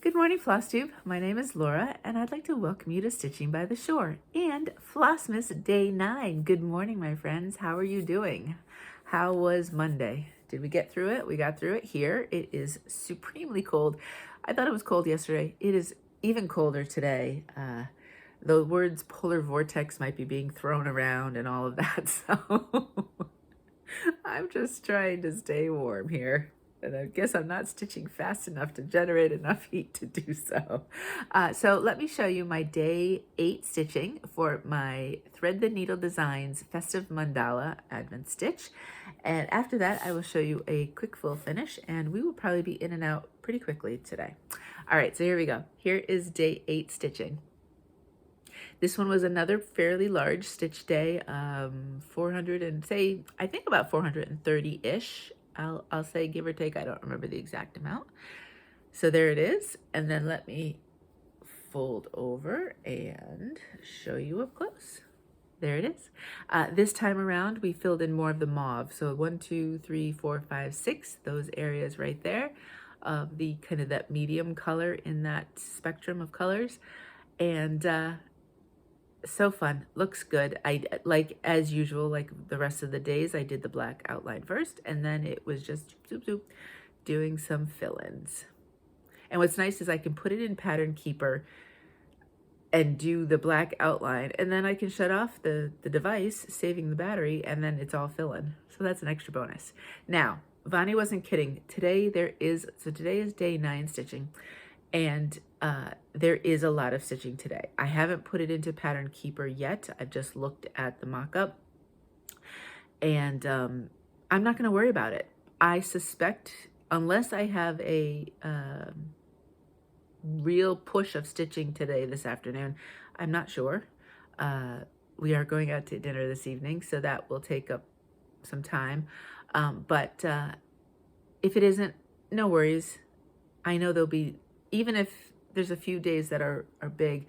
Good morning, Flosstube. My name is Laura, and I'd like to welcome you to Stitching by the Shore and Flossmas Day 9. Good morning, my friends. How are you doing? How was Monday? Did we get through it? We got through it here. It is supremely cold. I thought it was cold yesterday. It is even colder today. The words polar vortex might be being thrown around and all of that, so I'm just trying to stay warm here. And I guess I'm not stitching fast enough to generate enough heat to do so. So let me show you my day 8 stitching for my Thread the Needle Designs Festive Mandala Advent Stitch. And after that, I will show you a quick full finish, and we will probably be in and out pretty quickly today. All right, so here we go. Here is day 8 stitching. This one was another fairly large stitch day, 400 and say, I think about 430-ish. I'll say give or take, I don't remember the exact amount. So there it is. And then let me fold over and show you up close. There it is. This time around, we filled in more of the mauve. So 1, 2, 3, 4, 5, 6, those areas right there of the kind of that medium color in that spectrum of colors. And so fun, looks good. I like, as usual, like the rest of the days, I did the black outline first, and then it was just zoop, zoop, doing some fill-ins. And what's nice is I can put it in Pattern Keeper and do the black outline, and then I can shut off the device, saving the battery, and then it's all fill-in. So that's an extra bonus. Now, Vani wasn't kidding. Today is day 9 stitching, and there is a lot of stitching today. I haven't put it into Pattern Keeper yet. I've just looked at the mock-up, and I'm not going to worry about it. I suspect, unless I have a real push of stitching today this afternoon, I'm not sure. We are going out to dinner this evening, so that will take up some time. But if it isn't, no worries. I know there'll be, even if there's a few days that are big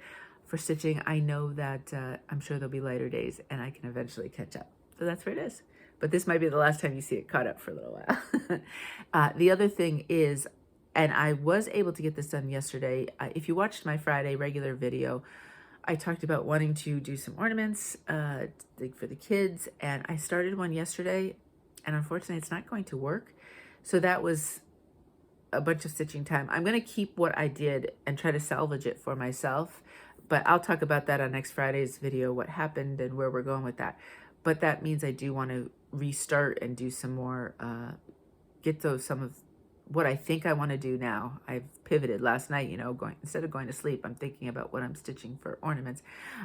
for stitching, I know that I'm sure there'll be lighter days and I can eventually catch up. So that's where it is. But this might be the last time you see it caught up for a little while. The other thing is, and I was able to get this done yesterday. If you watched my Friday regular video, I talked about wanting to do some ornaments for the kids, and I started one yesterday, and unfortunately it's not going to work. So that was a bunch of stitching time. I'm going to keep what I did and try to salvage it for myself, but I'll talk about that on next Friday's video, what happened and where we're going with that. But that means I do want to restart and do some more, get some of what I think I want to do now. I've pivoted last night, instead of going to sleep, I'm thinking about what I'm stitching for ornaments.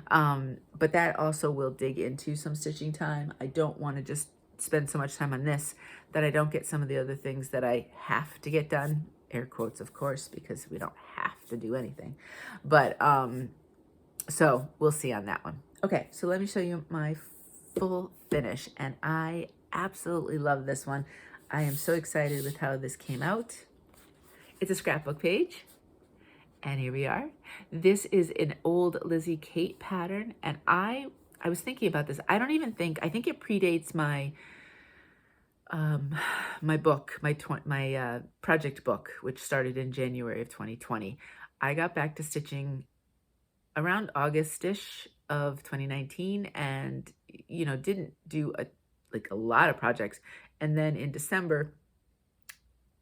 But that also will dig into some stitching time. I don't want to just spend so much time on this that I don't get some of the other things that I have to get done, air quotes, of course, because we don't have to do anything. But so we'll see on that one. Okay, so let me show you my full finish, and I absolutely love this one. I am so excited with how this came out. It's a scrapbook page, and here we are. This is an old Lizzie Kate pattern, and I was thinking about this. I think it predates my my book, my project book, which started in January of 2020. I got back to stitching around August-ish of 2019, and didn't do a lot of projects. And then in December,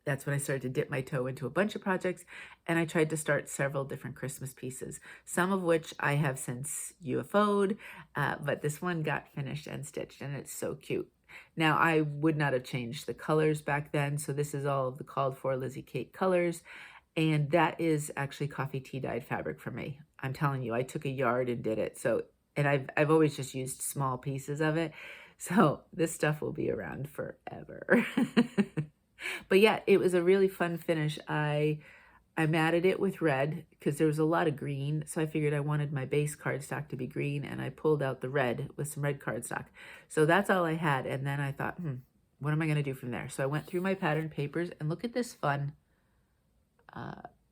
that's when I started to dip my toe into a bunch of projects, and I tried to start several different Christmas pieces, some of which I have since UFO'd, but this one got finished and stitched, and it's so cute. Now, I would not have changed the colors back then, so this is all of the called for Lizzie Kate colors, and that is actually coffee tea dyed fabric for me. I'm telling you, I took a yard and did it, and I've always just used small pieces of it, so this stuff will be around forever. But yeah, it was a really fun finish. I matted it with red because there was a lot of green, so I figured I wanted my base cardstock to be green, and I pulled out the red with some red cardstock. So that's all I had, and then I thought, what am I going to do from there? So I went through my pattern papers, and look at this fun.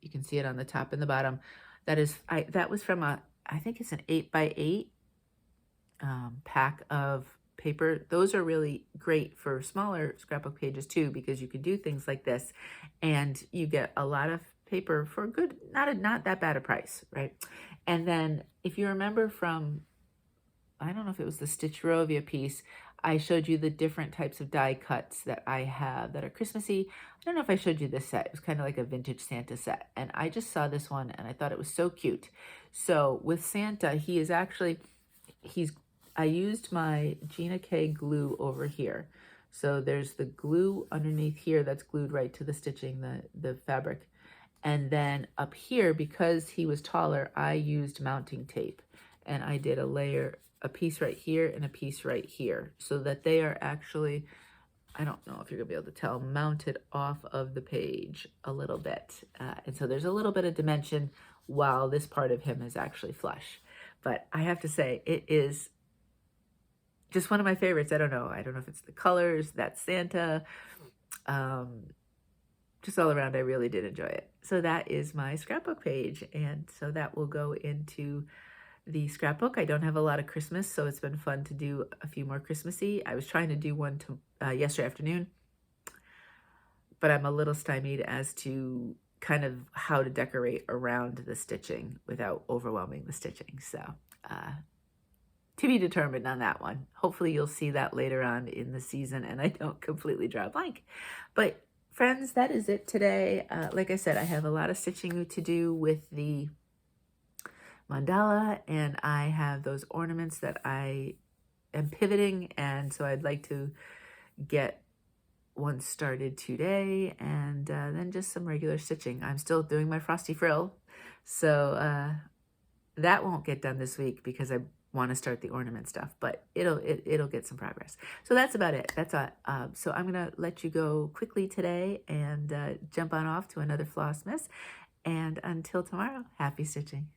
You can see it on the top and the bottom. That was from I think it's an 8x8 pack of paper. Those are really great for smaller scrapbook pages too, because you can do things like this and you get a lot of paper for a good, not that bad a price, right? And then if you remember from, I don't know if it was the Stitcherovia piece, I showed you the different types of die cuts that I have that are Christmassy. I don't know if I showed you this set. It was kind of like a vintage Santa set. And I just saw this one and I thought it was so cute. So with Santa, I used my Gina K glue over here. So there's the glue underneath here that's glued right to the stitching, the fabric. And then up here, because he was taller, I used mounting tape. And I did a piece right here and a piece right here, so that they are actually, I don't know if you're gonna be able to tell, mounted off of the page a little bit. And so there's a little bit of dimension while this part of him is actually flush. But I have to say, it is just one of my favorites. I don't know if it's the colors, that Santa, just all around, I really did enjoy it. So that is my scrapbook page. And so that will go into the scrapbook. I don't have a lot of Christmas, so it's been fun to do a few more Christmassy. I was trying to do one yesterday afternoon, but I'm a little stymied as to kind of how to decorate around the stitching without overwhelming the stitching. So to be determined on that one. Hopefully you'll see that later on in the season and I don't completely draw a blank. But friends, that is it today. Like I said, I have a lot of stitching to do with the mandala, and I have those ornaments that I am pivoting, and so I'd like to get one started today, and then just some regular stitching. I'm still doing my frosty frill, so that won't get done this week because I want to start the ornament stuff, but it'll get some progress. So that's about it. That's all. So I'm gonna let you go quickly today and jump on off to another Flossmas. And until tomorrow, happy stitching.